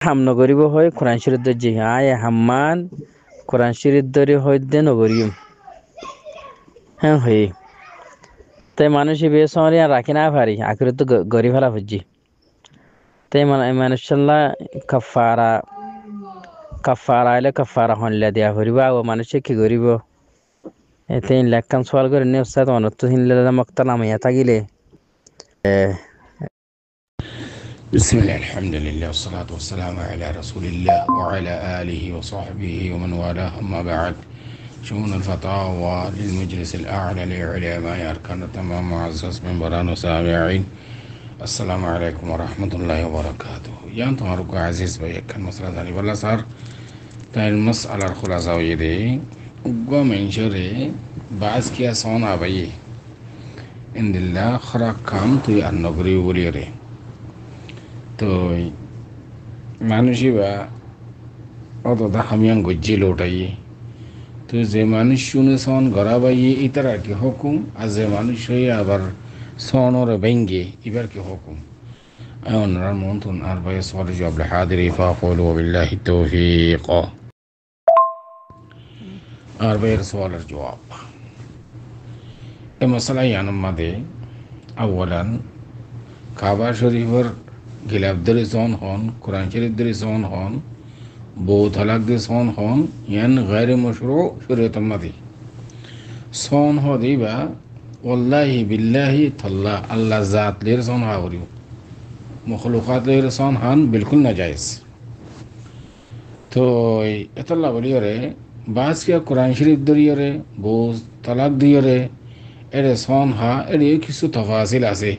হাম নগরিব হয় কোরআন শরীফ দর্জি আয় হাম্মান কোরআন শরীফ দরি হইতে নগরিম হ্যাঁ হই তাই মানুষ বেসমারি আর রাখি না পারি আখির তো গরি ফেলা হচ্ছি তাই মানুষল্লা কাফারা কাফারা আইলে কাফারা হনলে দেয়া করিব ও মানুষে কি করিব এতে লেখান সওয়াল করে নে উস্তাদ অনত হিনলে মক্তা নামিয়া থাকিলে بسم الله الحمد لله والصلاة والسلام على رسول الله وعلى آله وصحبه ومن والاه أما بعد شؤون الفتاوى للمجلس الأعلى لعلماء أركان التمام معزز من بران وسامعين السلام عليكم ورحمة الله وبركاته يان تمارك عزيز بيك كان مسألة ثاني والله صار تاي المسألة الخلاصة ويدي وقوم انشري بعض كيا صونا بي إن الله خرق كام توي النقري وليري তো মানুষই বা অতটা হামিয়ান গজ্জি লোটাই তো যে মানুষ শুনে সন গড়া বাইয়ে ইতার আর কি হুকুম আর যে মানুষ হয়ে আবার সনর ভেঙ্গে এবার কি হুকুম ওনার মন্তন আর ভাই সওয়াল জবাব হাদিরি ফাকুলু বিল্লাহি তৌফিক আর ভাইয়ের সওয়ালের জবাব এই মশলা ইয়ানোর মধ্যে আউয়ালান কাবা শরীফের গিলাফ দরি সন হন কোরআন শরীফ দরি সন হন বউ তালাক দরি সন হন ইয়ান গায়র মশরু শরীয়ত মাদি সন হ দিবা ওয়াল্লাহি বিল্লাহি তাল্লাহ আল্লাহ জাত লের সন হা করিও মখলুকাত লের সন হান বিলকুল নাজায়েজ তো এতল্লা বলিয়রে বাস কিয়া কোরআন শরীফ দরিয়রে বউ তালাক দিয়রে এর সন হা এর কিছু তফাসিল আছে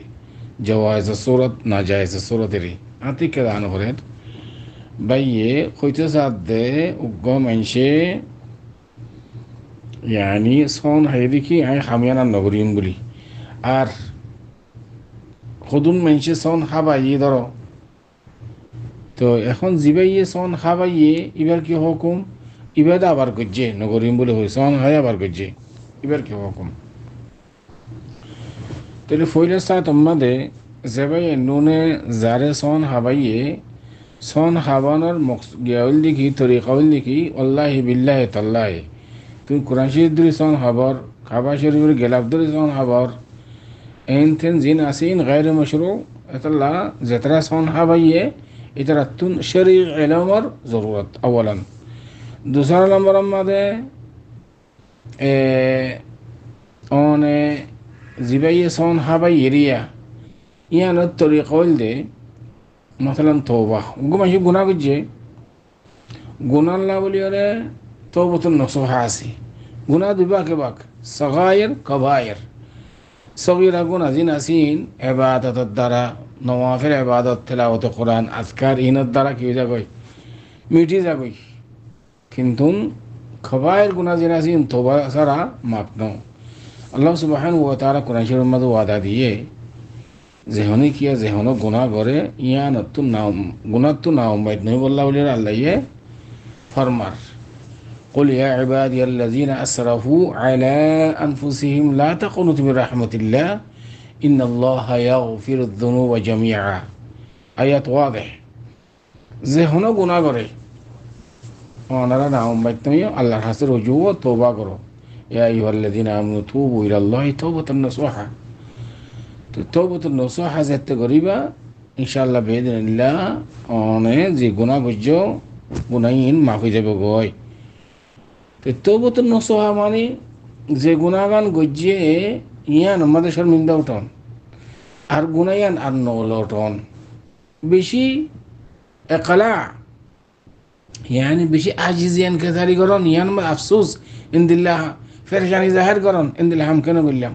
জওয়াজ সুরত নাজায়েজ সুরতেরই আতি কে দান করেন বাইয়ে কইতে সাদে উগ্গ মানসে ইয়ানি সন হাইদি কি আই হামিয়ানা নগরিম বলি আর খুদুন মানসে সন হাবাইয়ে ধরো তো এখন জিবাইয়ে সন হাবাইয়ে এবার কি হুকুম এবার আবার গজ্জে নগরিম বলে হই সন হাই আবার গজ্জে এবার কি হুকুম তাহলে ফইলের সাথে আমাদে যেভাবে নুনে জারে সন হাবাইয়ে সন হাবানোর গিয়াউল দেখি তরিকাউল দেখি আল্লাহি বিল্লাহি তাল্লাহি তুমি কোরআন শরীফ ধরে সন হাবর কাবা শরীফের গেলাফ ধরে সন হাবর এন থেন জিন আসিন গায়র মশরু এতলা যেতরা সন হাবাইয়ে এটার তুন শরীর ইলমর জরুরত আওয়ালান दूसरा नंबर আমাদে অনে জিবাইয়ে সন হাবাই এরিয়া ইয়ানোর তরিকল দে মাসালান তওবা গুমাশি গুনাহ করছে গুনাহ লা বলিয়ারে তওবাতুন নসুহা আছে গুনাহ দুবা কে বাক সগায়ের কবায়ের সগীরা গুনাহ জিন আসিন ইবাদতের দ্বারা নওয়াফিল ইবাদত তিলাওয়াত কোরআন আজকার ইনের দ্বারা কি হয়ে যাবে মিটি যাবে কিন্তু কবায়ের গুনাহ জিন আসিন তওবা ছাড়া মাপ নাও আল্লাহ সুবহানাহু ওয়া তাআলা কোরআন শরীফের মধ্যে ওয়াদা দিয়ে যেহনে কিয়া যেহনো গুনাহ করে ইয়ানতু নাও গুনাহতু নাও বাইত নই বল্লাহ বলে আল্লাহ ইয়ে ফরমার قل يا عبادي الذين اسرفوا على انفسهم لا تقنطوا من رحمة الله ان الله يغفر الذنوب جميعا আয়াত ওয়াضح যেহনো গুনাহ করে ওনারা নাও বাইত নই আল্লাহর কাছে রুজু ও তওবা করো ইয়া আইয়ুহাল্লাযীনা আমানু তুবু ইলাল্লাহি তাওবাতান নাসুহা তো তওবাতুন নসুহা যেতে করিবা ইনশাআল্লাহ বিইذنিল্লাহ অনে যে গুনাহ করছো গুনাহীন মাফ হয়ে যাবে গয় তো তওবাতুন নসুহা মানে যে গুনাহগান গজ্জে ইয়ান আমাদের শর্মিন্দা উঠন আর গুনাহয়ান আর নলটন বেশি একলা ইয়ানি বেশি আজিজিয়ান কেজারি করন ইয়ান আফসোস ইনদিল্লাহ ফেরশানি জাহির করন ইনদিল্লাহ হাম কেন বললাম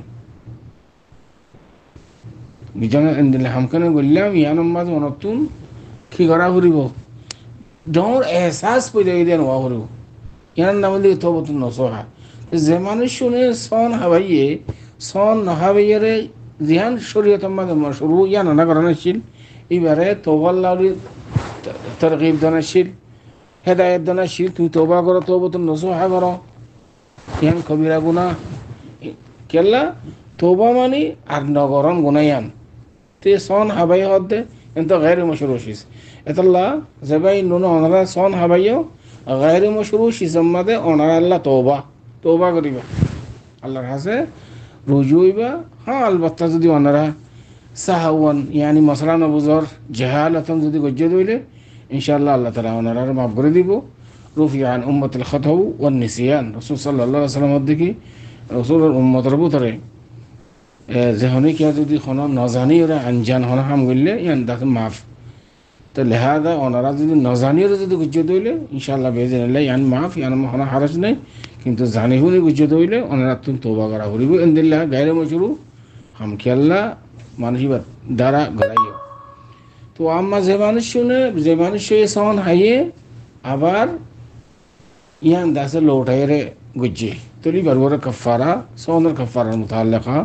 বিজনে ইনদিল্লাহ হাম কেন বললাম ইয়ান মাঝ নতুন কি করা ফুরিব ডর এহসাস পয়দা দেন ওয়া ফুরিব ইয়ান নাম দিয়ে তওবাতুন নসুহা যে মানুষ শুনে সন হাবাইয়ে সন হাবাইয়ে জিহান শরীয়ত মাঝে মশরু ইয়ান না করণশীল এবারে তওবাল্লাহর তরগিব দনাশীল হেদায়েত দনাশীল তুমি তওবা করো তওবাতুন নসুহা করো ইয়ান কবিরা গুনাহ কেল্লা তওবা মানে আর নগরন গুনায়ান তে সন হাবাই হদে এন্ত গায়র মশরুশিস এতাল্লা জবাই নুন অনারা সন হাবাইও গায়রে মশরু সিজম্মাদে অনারা আল্লাহ তওবা করিবা আল্লাহর কাছে রুজু হইবা। হ্যাঁ আলবাত্তা যদি অনারা সাহাওয়ান ইয়ানি মশলা নবুজর জেহালাতন যদি গজ্জে দইলে ইনশাআল্লাহ আল্লাহ তাআলা ওনারা মাফ করে দিব। রুফিয়ান উম্মতুল খাতাউ ওয়ান নিসিয়ান রাসূল সাল্লাল্লাহু আলাইহি ওয়াসাল্লাম দিকে রাসূলের উম্মতের ভিতরে যেহনি কিয়া যদি কোনো নজানি ওরা আনজান হন হাম গইলে ইয়ান দাকে মাফ। তো লেহাদা ওনারা যদি নজানি ওরা যদি গজ্জে দইলে ইনশাআল্লাহ বেজেনাল্লাহ ইয়ান মাফ ইয়ান কোনো হারাজ নাই, কিন্তু জানি হুনি গজ্জে দইলে ওনারা তুন তওবা করা হইব ইনদিল্লাহ গায়রে মশরু হাম কি আল্লাহ মানুষিবাদ দ্বারা গড়াইও। তো আম্মা যে মানুষ সন হাইয়ে আবার ইয়ান দাসে লৌটাইরে গুজ্জে তলি বারবার কাফারা সনের কাফারার মুতাআল্লিকা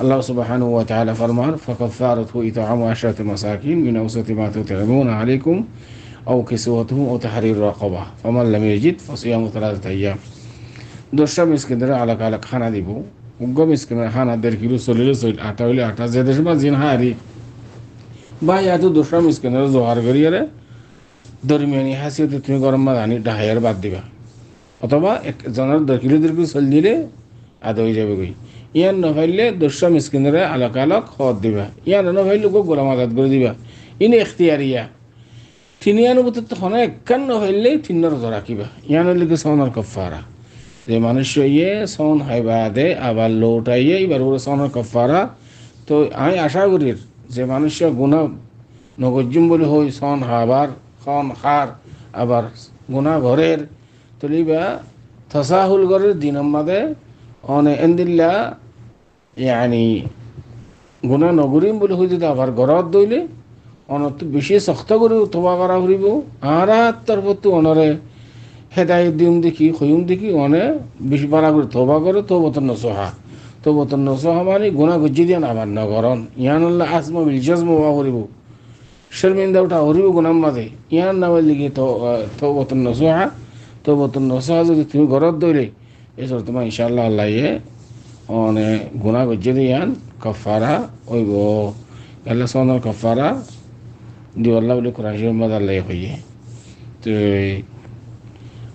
আল্লাহ সুবহানাহু ওয়া তাআলা ফরমান ফাকাফারাতু ইতআমু 10 মাসাকিন মিন আওসাতি মা তুতঈমুনা আলাইকুম আও কিসওয়াতুহুম আও তাহরির রাকাবা ফামান লাম ইয়াজিদ ফাসিয়ামু 3 আইয়াম। 10টা মিসকিনদের আলাদা আলাদা খানা দিব। উগ্র মিসকিনের খানা 1.5 কিলো চলিলে আটা হইলে আটা যে দেশ বা জিন হারি বা ইয়াতো 10টা মিসকিনের জোহার করিয়ারে দরমিয়ানি হাসিয়তে তুমি গরম মা আনি ডাহাইয়ার বাদ দিবা, অথবা একজনের 2 কিলো চল দিলে আদা হয়ে যাবে গই। ইয়ান নভাইলে 10টা মিসকিনের আলাদা আলাদা খদ দিবা, ইয়ান নভাইলে গোলাম আজাদ করে দিবা। ইনি এখতিয়ারিয়া তিনিয়ানুভূতি তখন একখান নভাইলে 3 রোজা রাখিবা। ইয়ান লিখে সনের কফারা যে মানুষ ইয়ে সন হাইবা দে আবার লৌটাইয়ে এবার ওরা সনের কফারা। তো আমি আশা করি যে মানুষ গুণা নগজ্জুম বলে হই সন হাবার খন হার আবার গুণা ঘরের তলিবা থসাহুল ঘরের দিন মাদে অনে এন্দিল্লা ইয়ানি গুণা নগরিম বলে হই যদি আবার ঘরত দইলে অনত বেশি শক্ত করে তোবা করা হইব। আর তার প্রতি অনরে হেদায়ত দিম দেখি হইম দেখি অনে বেশি বাড়া করে তোবা করে তোবতন নসহা মানে গুণা গজ্জি দিয়ে আবার নগরণ ইয়ান আল্লাহ আসমা বিলজাজম হওয়া করিব শর্মিন্দা উঠা হরিব গুণাম মাঝে ইয়ান নামের লিখে তোবতন নসহা যদি তুমি ঘরত দইলে এসব তোমার ইনশাআল্লাহ আল্লাহ অনে গুণা গজ্জি দিয়ে ইয়ান কফারা ওইব আল্লাহ সনের কফারা দিও আল্লাহ বলে কোরআন শরীফ মাঝে আল্লাহ হইয়ে। তো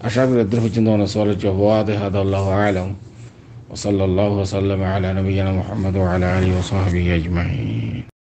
আশা করি এদের পর্যন্ত অনেক সওয়ালের জবাব হাদা আল্লাহু আ'লাম ওয়া সাল্লাল্লাহু ওয়া সাল্লামা আলা নবিয়িনা মুহাম্মদ ওয়া আলা আলিহি ওয়া সাহবিহি আজমাইন।